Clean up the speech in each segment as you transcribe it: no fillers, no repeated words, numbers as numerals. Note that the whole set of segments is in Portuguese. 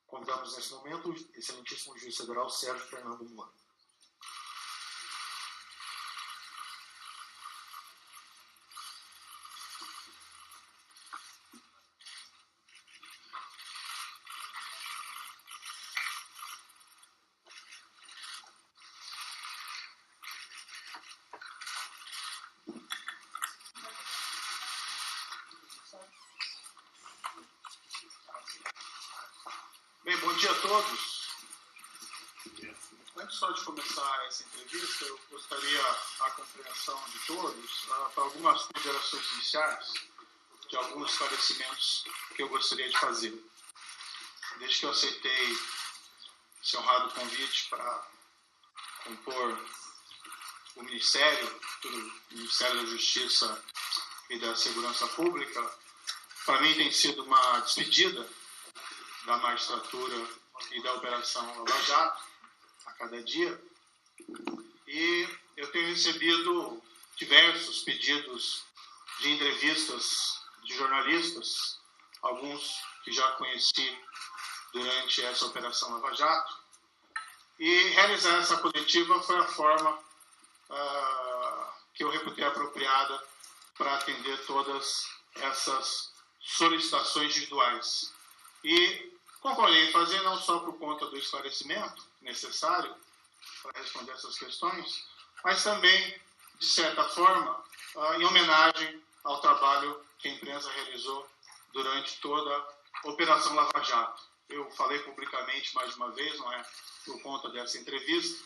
Convidamos nesse momento o excelentíssimo juiz federal Sérgio Fernando Moura. Bem, bom dia a todos. Antes só de começar essa entrevista, eu gostaria a compreensão de todos para algumas considerações iniciais de alguns esclarecimentos que eu gostaria de fazer. Desde que eu aceitei esse honrado convite para compor o Ministério da Justiça e da Segurança Pública, para mim tem sido uma despedida da magistratura e da Operação Lava Jato a cada dia, e eu tenho recebido diversos pedidos de entrevistas de jornalistas, alguns que já conheci durante essa Operação Lava Jato, e realizar essa coletiva foi a forma que eu reputei apropriada para atender todas essas solicitações individuais. E concordei em fazer não só por conta do esclarecimento necessário para responder essas questões, mas também, de certa forma, em homenagem ao trabalho que a imprensa realizou durante toda a Operação Lava Jato. Eu falei publicamente mais uma vez, não é por conta dessa entrevista,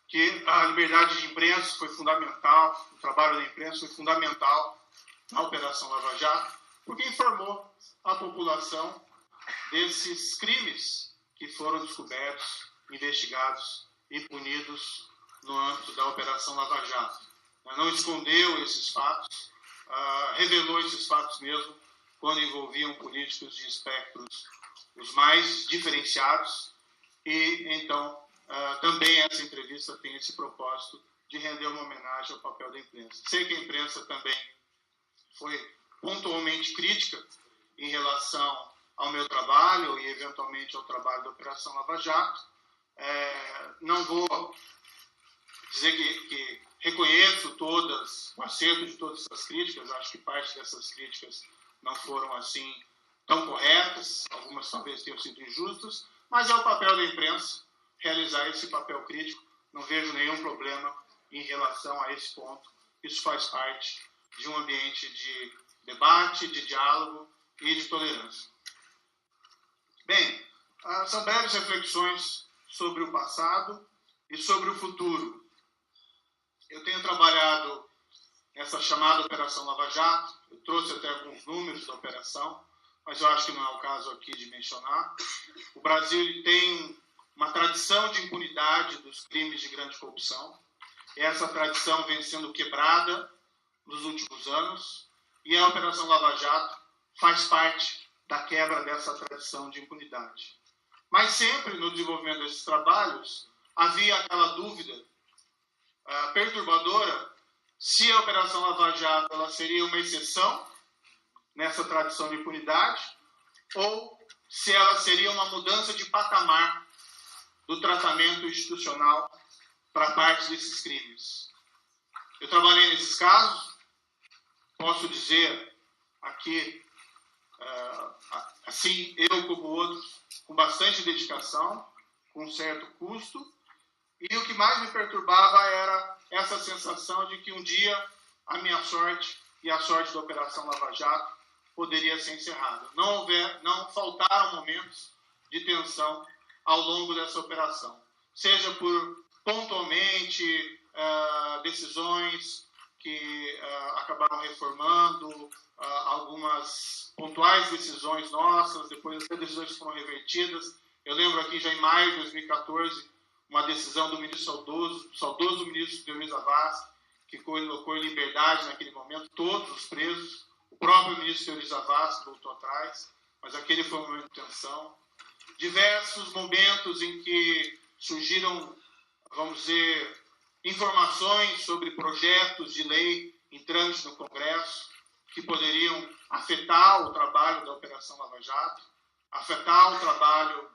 que a liberdade de imprensa foi fundamental, o trabalho da imprensa foi fundamental na Operação Lava Jato, porque informou a população desses crimes que foram descobertos, investigados e punidos no âmbito da Operação Lava Jato. Não escondeu esses fatos, revelou esses fatos mesmo quando envolviam políticos de espectros os mais diferenciados, e então também essa entrevista tem esse propósito de render uma homenagem ao papel da imprensa. Sei que a imprensa também foi pontualmente crítica em relação ao meu trabalho e, eventualmente, ao trabalho da Operação Lava Jato. Não vou dizer que reconheço o acerto de todas essas críticas, acho que parte dessas críticas não foram assim tão corretas, algumas talvez tenham sido injustas, mas é o papel da imprensa realizar esse papel crítico, não vejo nenhum problema em relação a esse ponto. Isso faz parte de um ambiente de debate, de diálogo e de tolerância. Bem, são breves reflexões sobre o passado e sobre o futuro. Eu tenho trabalhado nessa chamada Operação Lava Jato, eu trouxe até alguns números da operação, mas eu acho que não é o caso aqui de mencionar. O Brasil tem uma tradição de impunidade dos crimes de grande corrupção. Essa tradição vem sendo quebrada nos últimos anos, e a Operação Lava Jato faz parte da quebra dessa tradição de impunidade. Mas sempre no desenvolvimento desses trabalhos havia aquela dúvida perturbadora se a Operação Lava Jato ela seria uma exceção nessa tradição de impunidade ou se ela seria uma mudança de patamar do tratamento institucional para parte desses crimes. Eu trabalhei nesses casos, posso dizer aqui, assim, eu como outros, com bastante dedicação, com um certo custo, e o que mais me perturbava era essa sensação de que um dia a minha sorte e a sorte da Operação Lava Jato poderia ser encerrada. Não faltaram momentos de tensão ao longo dessa operação, seja por pontualmente decisões que acabaram reformando, algumas pontuais decisões nossas, depois as decisões foram revertidas. Eu lembro aqui já em maio de 2014, uma decisão do ministro saudoso ministro Dionísio Zavascki, que colocou em liberdade naquele momento todos os presos. O próprio ministro Dionísio Zavascki voltou atrás, mas aquele foi um momento de tensão. Diversos momentos em que surgiram, vamos dizer, informações sobre projetos de lei em trâmite no Congresso que poderiam afetar o trabalho da Operação Lava Jato. afetar o trabalho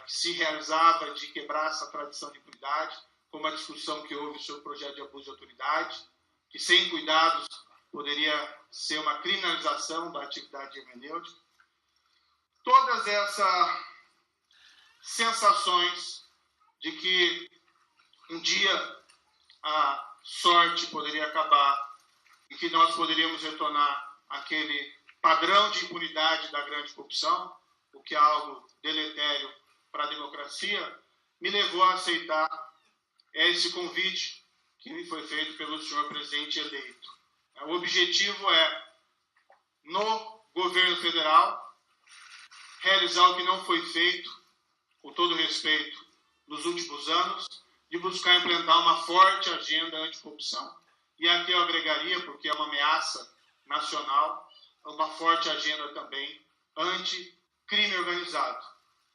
que se realizava de quebrar essa tradição de impunidade, como a discussão que houve sobre o projeto de abuso de autoridade, que sem cuidados poderia ser uma criminalização da atividade hermenêutica. Todas essas sensações de que um dia a sorte poderia acabar e que nós poderíamos retornar àquele padrão de impunidade da grande corrupção, o que é algo deletério para a democracia, me levou a aceitar esse convite que me foi feito pelo senhor presidente eleito. O objetivo é, no governo federal, realizar o que não foi feito, com todo respeito, nos últimos anos, de buscar implementar uma forte agenda anticorrupção. E aqui eu agregaria, porque é uma ameaça nacional, uma forte agenda também anti-crime organizado.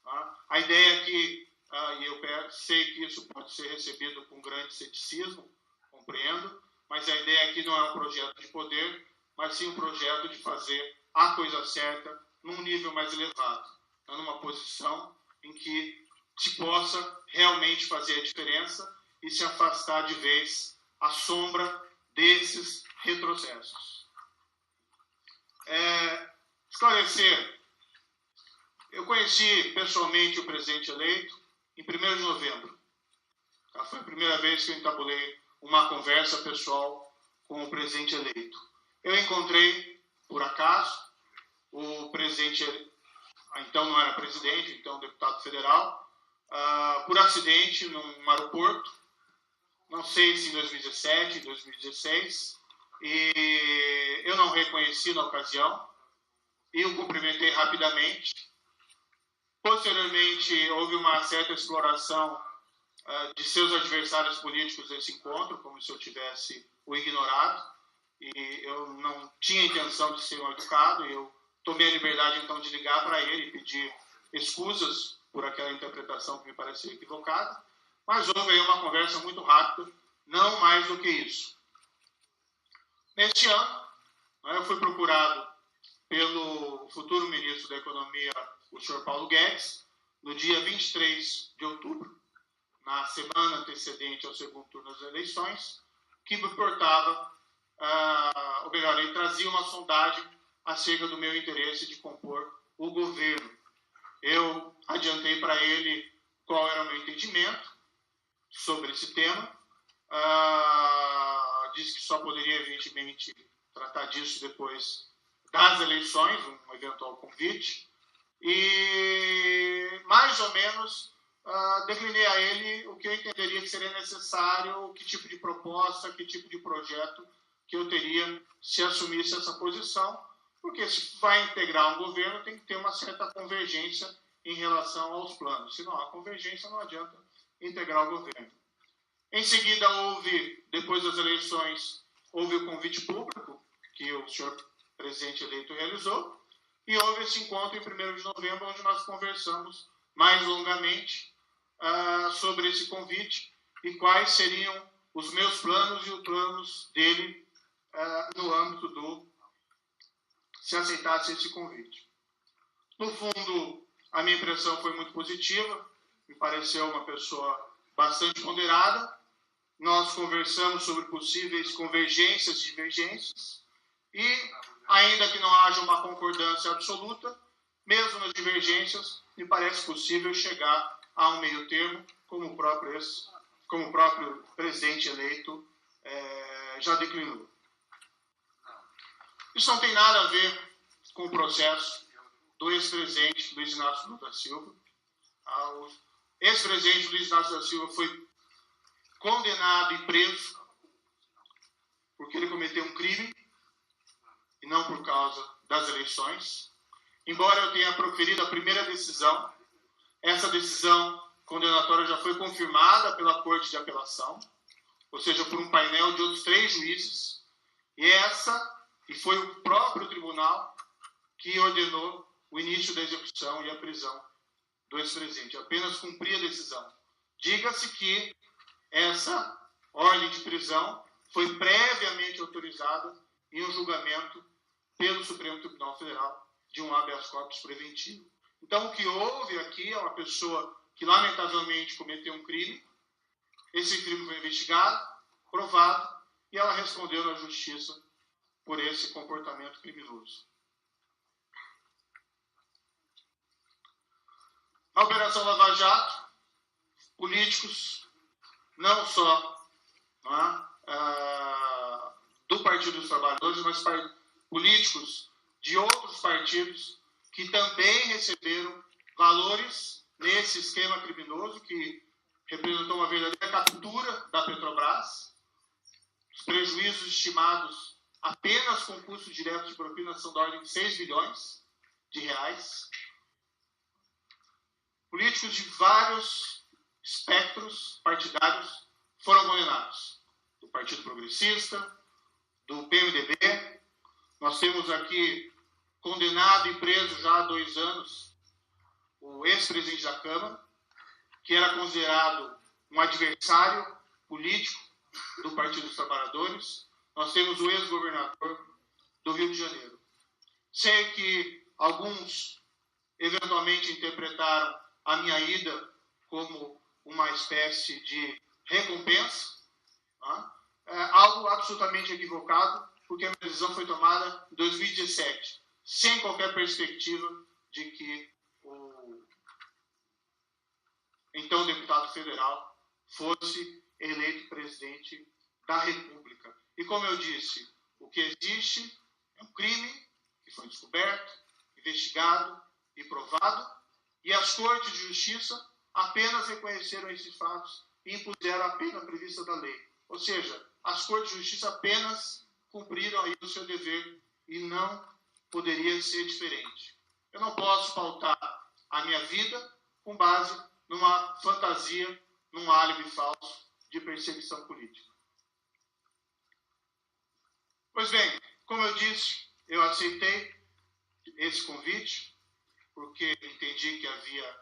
Tá? A ideia é que, e eu sei que isso pode ser recebido com grande ceticismo, compreendo, mas a ideia aqui não é um projeto de poder, mas sim um projeto de fazer a coisa certa num nível mais elevado, numa posição em que se possa realmente fazer a diferença e se afastar de vez a sombra desses retrocessos. Esclarecer, eu conheci pessoalmente o presidente eleito em 1º de novembro. Foi a primeira vez que eu entabulei uma conversa pessoal com o presidente eleito. Eu encontrei, por acaso, o presidente, então não era presidente, então deputado federal, por acidente num aeroporto, não sei se em 2017, 2016, e eu não o reconheci na ocasião, e o cumprimentei rapidamente. Posteriormente, houve uma certa exploração de seus adversários políticos nesse encontro, como se eu tivesse o ignorado, e eu não tinha intenção de ser mal educado, e eu tomei a liberdade, então, de ligar para ele e pedir escusas por aquela interpretação que me parecia equivocada, mas houve aí uma conversa muito rápida, não mais do que isso. Neste ano, eu fui procurado pelo futuro ministro da Economia, o senhor Paulo Guedes, no dia 23 de outubro, na semana antecedente ao segundo turno das eleições, que me portava, ou melhor, ele trazia uma sondagem acerca do meu interesse de compor o governo. Eu adiantei para ele qual era o meu entendimento sobre esse tema, disse que só poderia, evidentemente, tratar disso depois das eleições, um eventual convite, e mais ou menos declinei a ele o que eu entenderia que seria necessário, que tipo de proposta, que tipo de projeto que eu teria se assumisse essa posição, porque se vai integrar um governo tem que ter uma certa convergência em relação aos planos. Se não há convergência, não adianta integrar o governo. Em seguida, depois das eleições, houve o convite público que o senhor presidente eleito realizou, e houve esse encontro em 1º de novembro, onde nós conversamos mais longamente sobre esse convite e quais seriam os meus planos e os planos dele no âmbito se aceitasse esse convite. No fundo, a minha impressão foi muito positiva, me pareceu uma pessoa bastante ponderada. Nós conversamos sobre possíveis convergências e divergências e, ainda que não haja uma concordância absoluta, mesmo nas divergências, me parece possível chegar a um meio termo, como o próprio presidente eleito já declinou. Isso não tem nada a ver com o processo do ex-presidente Luiz Inácio Lula da Silva. O ex-presidente Luiz Inácio da Silva foi condenado e preso porque ele cometeu um crime e não por causa das eleições. Embora eu tenha proferido a primeira decisão, essa decisão condenatória já foi confirmada pela Corte de Apelação, ou seja, por um painel de outros 3 juízes, e foi o próprio tribunal que ordenou o início da execução e a prisão do ex-presidente. Eu apenas cumpri a decisão. Diga-se que essa ordem de prisão foi previamente autorizada em um julgamento pelo Supremo Tribunal Federal de um habeas corpus preventivo. Então, o que houve aqui é uma pessoa que, lamentavelmente, cometeu um crime. Esse crime foi investigado, provado, e ela respondeu na justiça por esse comportamento criminoso. A Operação Lava Jato, políticos, não só do Partido dos Trabalhadores, mas políticos de outros partidos que também receberam valores nesse esquema criminoso que representou uma verdadeira captura da Petrobras. Os prejuízos estimados apenas com custo direto de propina são da ordem de 6 bilhões de reais. Políticos de vários espectros partidários foram condenados. Do Partido Progressista, do PMDB. Nós temos aqui condenado e preso já há 2 anos o ex-presidente da Câmara, que era considerado um adversário político do Partido dos Trabalhadores. Nós temos o ex-governador do Rio de Janeiro. Sei que alguns eventualmente interpretaram a minha ida como uma espécie de recompensa, algo absolutamente equivocado, porque a minha decisão foi tomada em 2017, sem qualquer perspectiva de que o então deputado federal fosse eleito presidente da República. E como eu disse, o que existe é um crime que foi descoberto, investigado e provado, e as cortes de justiça apenas reconheceram esses fatos e impuseram a pena prevista da lei. Ou seja, as cortes de justiça apenas cumpriram aí o seu dever e não poderia ser diferente. Eu não posso pautar a minha vida com base numa fantasia, num álibi falso de perseguição política. Pois bem, como eu disse, eu aceitei esse convite, porque entendi que havia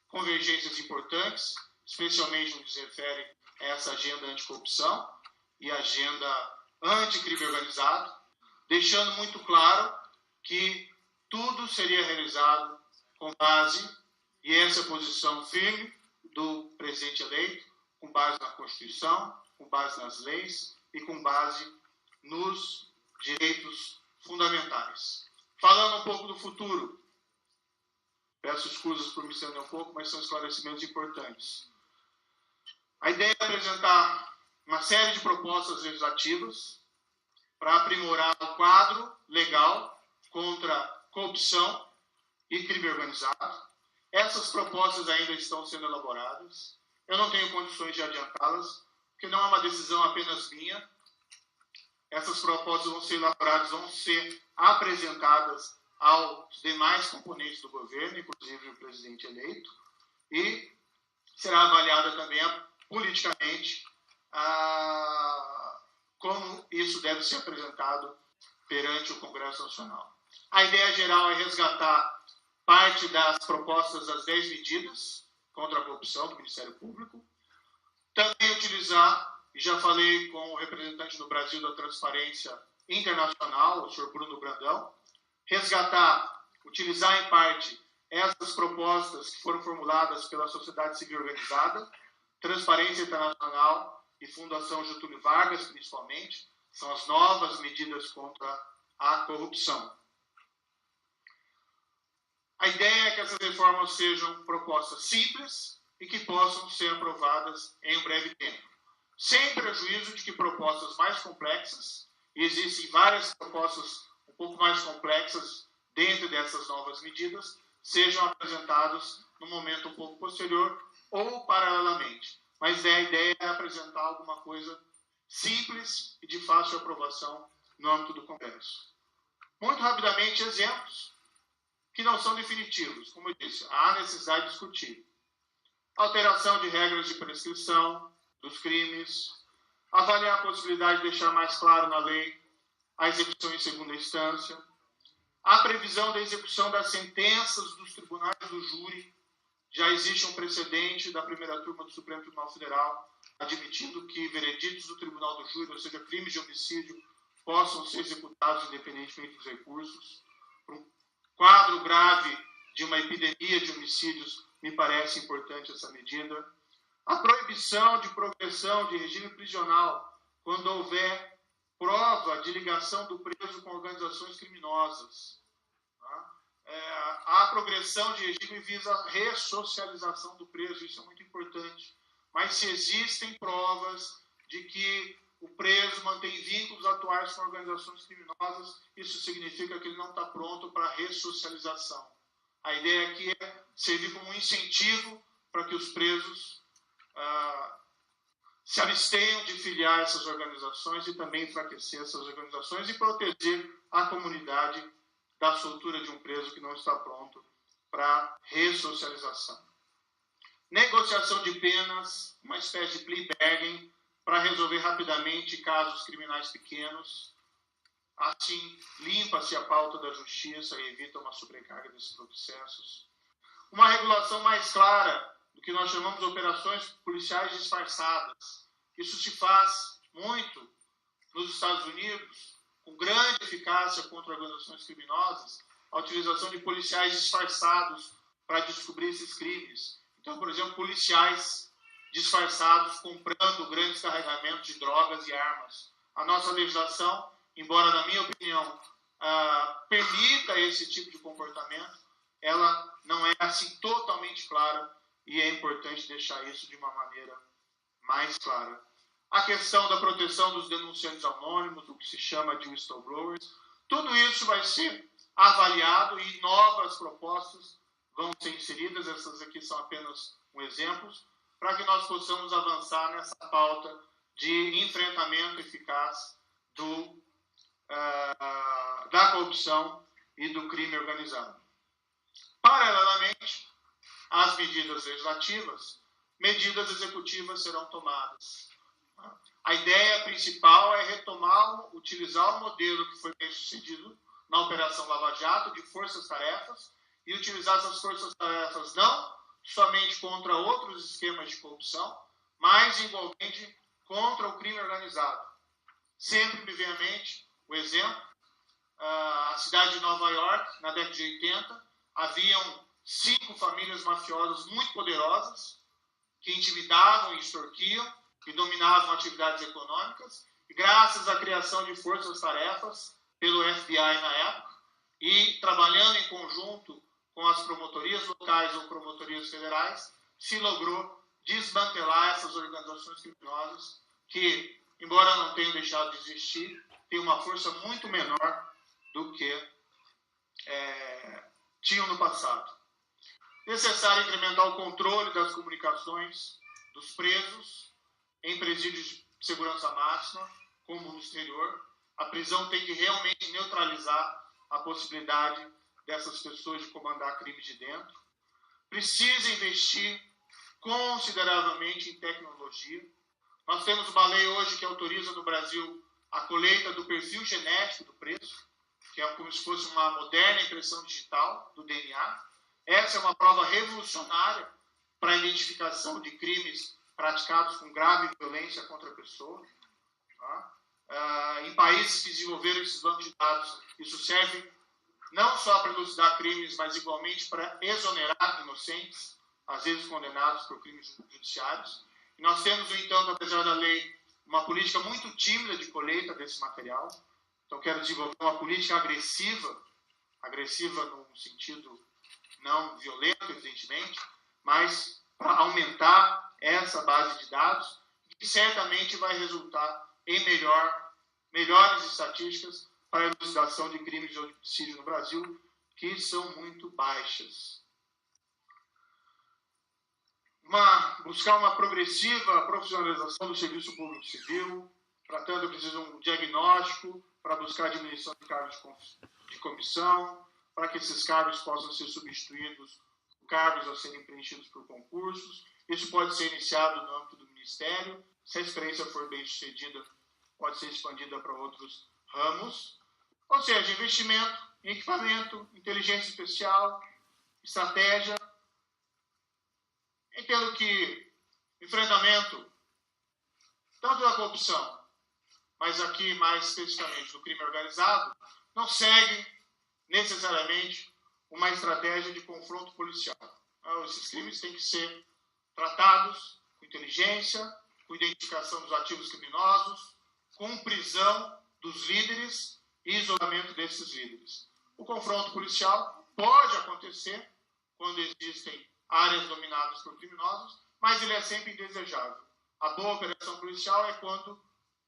convergências importantes, especialmente no que se refere a essa agenda anticorrupção e agenda anticrime organizado, deixando muito claro que tudo seria realizado com base, e essa é a posição firme do presidente eleito, com base na Constituição, com base nas leis e com base nos direitos fundamentais. Falando um pouco do futuro, peço escusas por me estender um pouco, mas são esclarecimentos importantes. A ideia é apresentar uma série de propostas legislativas para aprimorar o quadro legal contra corrupção e crime organizado. Essas propostas ainda estão sendo elaboradas. Eu não tenho condições de adiantá-las, porque não é uma decisão apenas minha. Essas propostas vão ser elaboradas, vão ser apresentadas aos demais componentes do governo, inclusive o presidente eleito, e será avaliada também politicamente como isso deve ser apresentado perante o Congresso Nacional. A ideia geral é resgatar parte das propostas das 10 medidas contra a corrupção do Ministério Público, também utilizar, e já falei com o representante do Brasil da Transparência Internacional, o senhor Bruno Brandão, resgatar, utilizar em parte essas propostas que foram formuladas pela sociedade civil organizada, Transparência Internacional e Fundação Getúlio Vargas, principalmente, são as novas medidas contra a corrupção. A ideia é que essas reformas sejam propostas simples e que possam ser aprovadas em um breve tempo, sem prejuízo de que propostas mais complexas, e existem várias propostas um pouco mais complexas dentro dessas novas medidas, sejam apresentadas no momento um pouco posterior ou paralelamente. Mas a ideia é apresentar alguma coisa simples e de fácil aprovação no âmbito do Congresso. Muito rapidamente, exemplos que não são definitivos. Como eu disse, há necessidade de discutir. Alteração de regras de prescrição dos crimes, avaliar a possibilidade de deixar mais claro na lei a execução em segunda instância, a previsão da execução das sentenças dos tribunais do júri. Já existe um precedente da primeira turma do Supremo Tribunal Federal, admitindo que vereditos do Tribunal do Júri, ou seja, crimes de homicídio, possam ser executados independentemente dos recursos. Por um quadro quadro grave de uma epidemia de homicídios, me parece importante essa medida. A proibição de progressão de regime prisional quando houver prova de ligação do preso com organizações criminosas. Tá? A progressão de regime visa a ressocialização do preso, isso é muito importante. Mas se existem provas de que o preso mantém vínculos atuais com organizações criminosas, isso significa que ele não está pronto para a ressocialização. A ideia aqui é servir como um incentivo para que os presos se abstenham de filiar essas organizações e também enfraquecer essas organizações e proteger a comunidade da soltura de um preso que não está pronto para ressocialização. Negociação de penas, uma espécie de plea bargain, para resolver rapidamente casos criminais pequenos. Assim, limpa-se a pauta da justiça e evita uma sobrecarga desses processos. Uma regulação mais clara do que nós chamamos de operações policiais disfarçadas. Isso se faz muito nos Estados Unidos, com grande eficácia contra organizações criminosas, a utilização de policiais disfarçados para descobrir esses crimes. Então, por exemplo, policiais disfarçados comprando grandes carregamentos de drogas e armas. A nossa legislação, embora, na minha opinião, permita esse tipo de comportamento, ela não é assim totalmente clara e é importante deixar isso de uma maneira mais clara. A questão da proteção dos denunciantes anônimos, o que se chama de whistleblowers, tudo isso vai ser avaliado e novas propostas vão ser inseridas, essas aqui são apenas um exemplo, para que nós possamos avançar nessa pauta de enfrentamento eficaz da corrupção e do crime organizado. Paralelamente às medidas legislativas, medidas executivas serão tomadas. A ideia principal é utilizar o modelo que foi bem sucedido na Operação Lava Jato, de forças-tarefas, e utilizar essas forças-tarefas não somente contra outros esquemas de corrupção, mas igualmente contra o crime organizado. Sempre me vem à mente o exemplo, a cidade de Nova York, na década de 80, haviam 5 famílias mafiosas muito poderosas, que intimidavam e extorquiam, que dominavam atividades econômicas, e graças à criação de forças-tarefas pelo FBI na época, e trabalhando em conjunto com as promotorias locais ou promotorias federais, se logrou desmantelar essas organizações criminosas que, embora não tenham deixado de existir, têm uma força muito menor do que tinham no passado. Necessário incrementar o controle das comunicações dos presos em presídios de segurança máxima, como no exterior. A prisão tem que realmente neutralizar a possibilidade dessas pessoas de comandar crimes de dentro. Precisa investir consideravelmente em tecnologia. Nós temos uma lei hoje que autoriza no Brasil a colheita do perfil genético do preso, que é como se fosse uma moderna impressão digital do DNA. Essa é uma prova revolucionária para a identificação de crimes praticados com grave violência contra a pessoa. Tá? Em países que desenvolveram esses bancos de dados, isso serve não só para elucidar crimes, mas igualmente para exonerar inocentes, às vezes condenados por crimes judiciários. E nós temos, no entanto, apesar da lei, uma política muito tímida de colheita desse material. Então, quero desenvolver uma política agressiva num sentido não violento, evidentemente, mas para aumentar essa base de dados, que certamente vai resultar em melhores estatísticas para a elucidação de crimes de homicídio no Brasil, que são muito baixas. Buscar uma progressiva profissionalização do serviço público civil, tratando precisa de um diagnóstico para buscar a diminuição de cargos de comissão, para que esses cargos possam ser substituídos por cargos a serem preenchidos por concursos. Isso pode ser iniciado no âmbito do Ministério. Se a experiência for bem sucedida, pode ser expandida para outros ramos. Ou seja, investimento em equipamento, inteligência especial, estratégia. Entendo que enfrentamento tanto da corrupção, mas aqui mais especificamente do crime organizado, não segue necessariamente uma estratégia de confronto policial. Esses crimes têm que ser tratados com inteligência, com identificação dos ativos criminosos, com prisão dos líderes e isolamento desses líderes. O confronto policial pode acontecer quando existem áreas dominadas por criminosos, mas ele é sempre indesejável. A boa operação policial é quando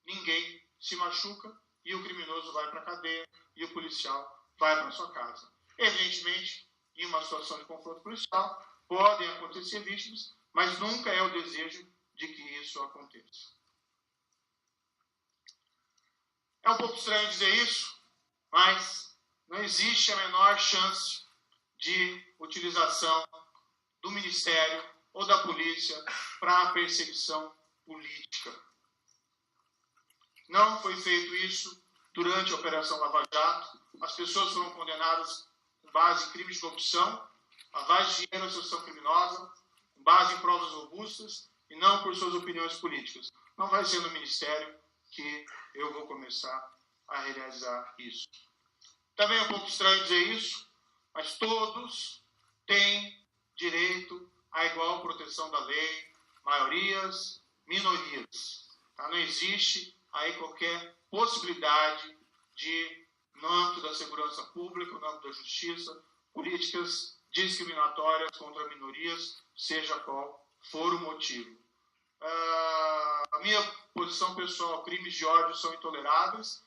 ninguém se machuca e o criminoso vai para a cadeia e o policial vai para sua casa. Evidentemente, em uma situação de confronto policial, podem acontecer vítimas, mas nunca é o desejo de que isso aconteça. É um pouco estranho dizer isso, mas não existe a menor chance de utilização do Ministério ou da polícia para a perseguição política. Não foi feito isso durante a Operação Lava Jato. As pessoas foram condenadas com base em crimes de corrupção, lavagem de dinheiro e associação criminosa, com base em provas robustas e não por suas opiniões políticas. Não vai ser no Ministério que eu vou começar a realizar isso. Também é um pouco estranho dizer isso, mas todos têm direito à igual proteção da lei, maiorias, minorias. Tá? Não existe aí qualquer possibilidade de, no âmbito da segurança pública, no âmbito da justiça, políticas discriminatórias contra minorias, seja qual for o motivo. A minha posição pessoal, crimes de ódio são intoleráveis.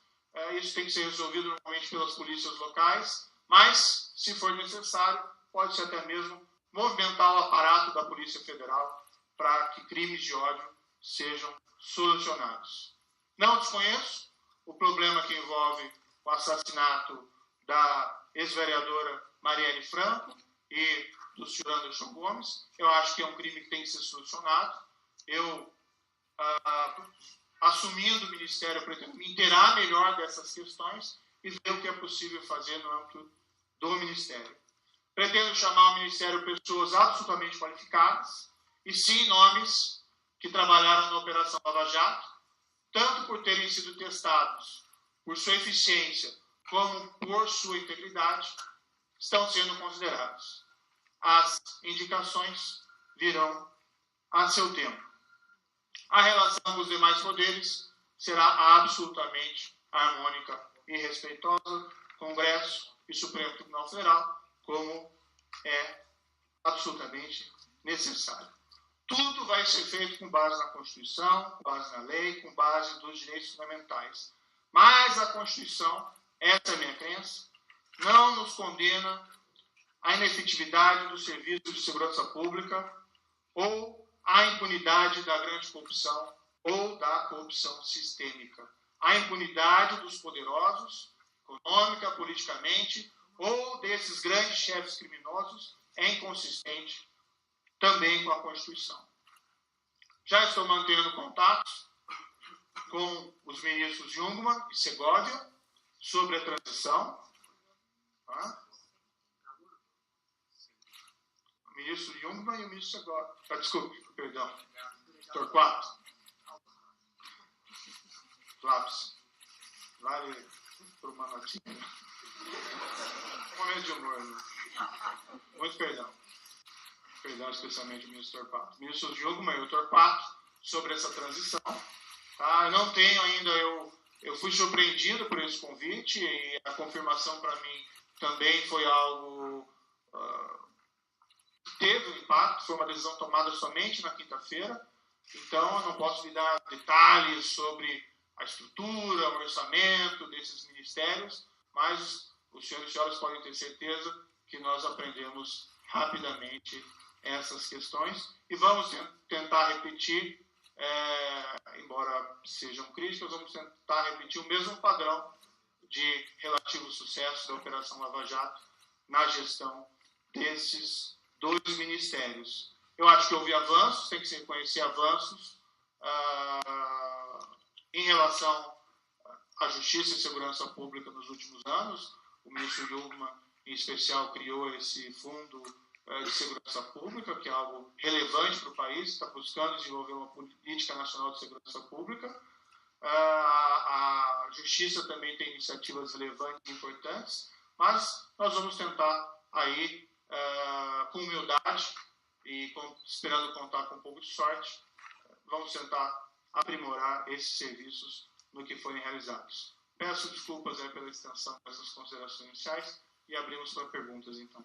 Isso tem que ser resolvido normalmente pelas polícias locais, mas, se for necessário, pode-se até mesmo movimentar o aparato da Polícia Federal para que crimes de ódio sejam solucionados. Não desconheço o problema que envolve o assassinato da ex-vereadora Marielle Franco e do senhor Anderson Gomes. Eu acho que é um crime que tem que ser solucionado. Eu, assumindo o Ministério, pretendo me inteirar melhor dessas questões e ver o que é possível fazer no âmbito do Ministério. Pretendo chamar ao Ministério pessoas absolutamente qualificadas e sim nomes que trabalharam na Operação Lava Jato, tanto por terem sido testados por sua eficiência como por sua integridade, estão sendo considerados. As indicações virão a seu tempo. A relação com os demais poderes será absolutamente harmônica e respeitosa, Congresso e Supremo Tribunal Federal, como é absolutamente necessário. Tudo vai ser feito com base na Constituição, com base na lei, com base nos direitos fundamentais. Mas a Constituição, essa é a minha crença, não nos condena à inefetividade do serviço de segurança pública ou à impunidade da grande corrupção ou da corrupção sistêmica. A impunidade dos poderosos, econômica, politicamente, ou desses grandes chefes criminosos é inconsistente também com a Constituição. Já estou mantendo contatos com os ministros Jungmann e Segovia sobre a transição. O ministro Jungmann e o ministro Segovia. Desculpe, perdão. Torquato. Lápis. Vale por uma notinha. Um momento de humor. Né? Muito perdão. Perdão, especialmente o ministro Torquato. O ministro Jungmann e o Torquato sobre essa transição. Tá? Eu não tenho ainda, eu fui surpreendido por esse convite e a confirmação para mim também foi algo que teve um impacto, foi uma decisão tomada somente na quinta-feira, então eu não posso lhe dar detalhes sobre a estrutura, o orçamento desses ministérios, mas os senhores e senhoras podem ter certeza que nós aprendemos rapidamente essas questões e vamos tentar repetir, embora sejam críticas, vamos tentar repetir o mesmo padrão de relativo sucesso da Operação Lava Jato na gestão desses dois ministérios. Eu acho que houve avanços, tem que se reconhecer avanços em relação à justiça e segurança pública nos últimos anos. O ministro Jungmann, em especial, criou esse fundo de segurança pública, que é algo relevante para o país, está buscando desenvolver uma política nacional de segurança pública. A justiça também tem iniciativas relevantes e importantes, mas nós vamos tentar aí, com humildade e esperando contar com um pouco de sorte, vamos tentar aprimorar esses serviços no que forem realizados. Peço desculpas pela extensão dessas considerações iniciais e abrimos para perguntas, então.